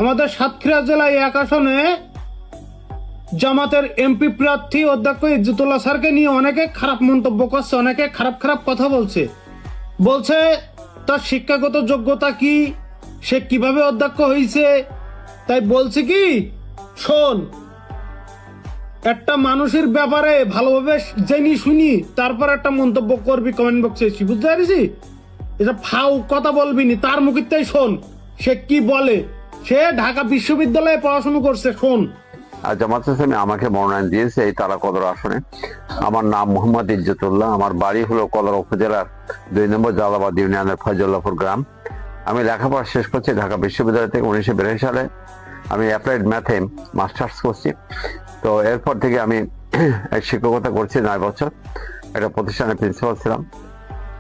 আমাদের সাতক্ষীরা জেলায় এক আসনে জামাতের এমপি প্রার্থী অধ্যক্ষ ইজ্জতুল্লাহ স্যারকে নিয়ে অনেকে খারাপ মন্তব্য করছে, অনেকে খারাপ খারাপ কথা বলছে তার শিক্ষাগত যোগ্যতা কি, সে কিভাবে অধ্যক্ষ হয়েছে। তাই বলছি কি, শোন, একটা মানুষের ব্যাপারে ভালোভাবে জেনে শুনি তারপর একটা মন্তব্য করবি কমেন্ট বক্সে, বুঝতে পারিস? এটা ফাউ কথা বলবি নি, তার মুখিতেই শোন সে কি বলে। সে ঢাকা বিশ্ববিদ্যালয়ে পড়াশোনা করছে, শোন। আর জামাত ইসলামী আমাকে মনোনয়ন দিয়েছে এই তারাকদর আসনে। আমার নাম মোহাম্মদ ইজ্জতুল্লাহ, আমার বাড়ি হলো কলার উপজেলার 2 নম্বর জালাবাদ ইউনিয়নের ফয়জুল্লাহপুর গ্রাম। আমি লেখাপড়া শেষ করছি ঢাকা বিশ্ববিদ্যালয় থেকে 1982 সালে। আমি অ্যাপ্লাইড ম্যাথে মাস্টার্স করছি। তো এরপর থেকে আমি শিক্ষকতা করছি 9 বছর, একটা প্রতিষ্ঠানের প্রিন্সিপাল ছিলাম।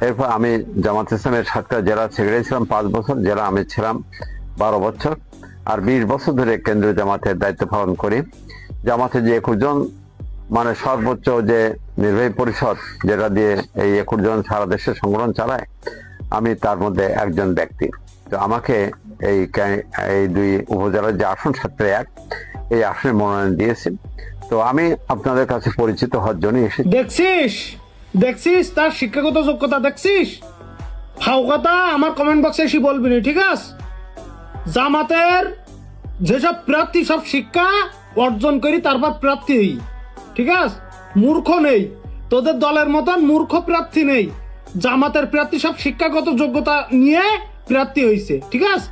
এরপর আমি জামাত ইসলামের সাতক্ষীরা জেলা সেক্রেটারি ছিলাম 5 বছর, জেলা আমি ছিলাম 12 বছর, আর 20 বছর ধরে কেন্দ্রীয় জামাতের দায়িত্ব পালন করি। জামাতে যে 21 জন, মানে সর্বোচ্চ যে নির্বাহী পরিষদ যেটা দিয়ে এই 21 জন সারা দেশের সংগঠন চালায়, আমি তার মধ্যে একজন ব্যক্তি। তো আমাকে এই 2 উপজেলার যে আসন 7-1 এই আসনে মনোনয়ন দিয়েছে। তো আমি আপনাদের কাছে পরিচিত হওয়ার জন্য এসেছি। দেখছিস তার শিক্ষাগত যোগ্যতা, দেখছিস? ফাও কথা আমার কমেন্ট বক্সে এসে বলবি না, ঠিক আছে? জামাতের যেসব প্রার্থী সব শিক্ষা অর্জন করি তারপর প্রার্থী হই, ঠিক আছে? মূর্খ নেই, তোদের দলের মতন মূর্খ প্রার্থী নেই। জামাতের প্রার্থী সব শিক্ষাগত যোগ্যতা নিয়ে প্রার্থী হয়েছে, ঠিক আছে?